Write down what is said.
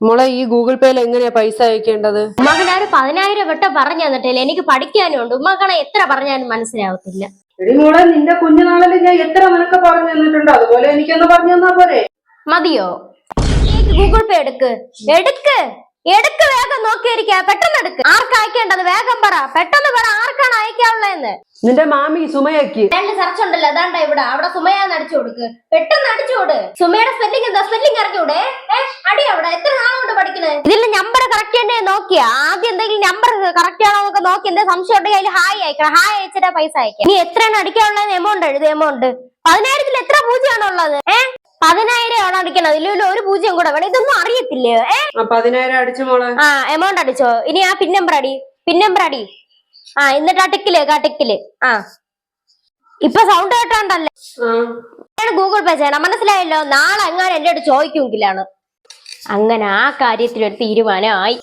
മോളെ ഈ ഗൂഗിൾ പേയിൽ എങ്ങനെയാ പൈസ അയക്കേണ്ടത്? ഉമ്മക്ക് ഞാൻ 10,000 വട്ടം പറഞ്ഞു തന്നിട്ടില്ല. എനിക്ക് പഠിക്കാനും ഉണ്ട്. ഉമ്മക്കണ എത്ര പറഞ്ഞാലും മനസ്സിലാവത്തില്ല. എടി മോളെ, നിന്റെ കുഞ്ഞുനാളിൽ ഞാൻ എത്ര നിനക്ക് പറഞ്ഞു തന്നിട്ടുണ്ട്, അതുപോലെ എനിക്കൊന്ന് പറഞ്ഞു തന്നാ പോരെ? മതിയോ? ഗൂഗിൾ പേ എടുക്ക് വേഗം നോക്കിയിരിക്ക. പെട്ടെന്ന് എടുക്ക്. ആർക്കാ അയക്കേണ്ടത് വേഗം പറ. പെട്ടെന്ന് പറ, ആർക്കാണ് അയക്കാനുള്ളതെന്ന്. നിന്റെ മാമി സുമയക്ക് സെർച്ച് ഉണ്ടല്ലോ, അതാണ്ട ഇവിടെ. അവിടെ സുമയാന്ന് അടിച്ചു കൊടുക്ക്. പെട്ടെന്ന് അടിച്ചുകൊട്. സുമയുടെ സ്പെല്ലിംഗ് എന്താ? സ്പെല്ലിംഗ് അറിഞ്ഞൂടെ? അടി അവിടെ. എത്ര നാളുകൊണ്ട് പഠിക്കണേ? ഇതിൽ നമ്പർ കറക്റ്റ് തന്നെ നോക്കിയാ ആദ്യം. എന്തെങ്കിലും നമ്പർ കറക്റ്റ് ആണോ എന്നൊക്കെ നോക്കി. എന്താ സംശയം ഉണ്ടെങ്കിൽ അതിൽ ഹായ് അയക്കണം. ഹായ് അയച്ചിട്ടാ പൈസ അയക്കാം. നീ എത്രയാണ് അടിക്കാനുള്ളത്? എമൗണ്ട് എഴുതി. എമൗണ്ട് 10,000 എത്ര പൂജ്യമാണോ ഉള്ളത്? 10,000 ആണ് അടിക്കണത്. ഇല്ലല്ലോ, ഒരു പൂജ്യം കൂടെ വേണം. ഇതൊന്നും അറിയത്തില്ലേ? 10,000 അടിച്ചു മോളെ. എമൗണ്ട് അടിച്ചോ? ഇനി ആ പിൻ നമ്പർ അടി. എന്നിട്ട് ആ ടിക്കില്. ഇപ്പൊ സൗണ്ട് കേട്ടോണ്ടല്ലേ ഗൂഗിൾ പേ ചെയ്യണം. മനസ്സിലായല്ലോ? നാളെ എങ്ങാനും എന്റെ അടുത്ത് ചോദിക്കുമെങ്കിലാണ്. അങ്ങനെ ആ കാര്യത്തിലൊരു തീരുമാനമായി.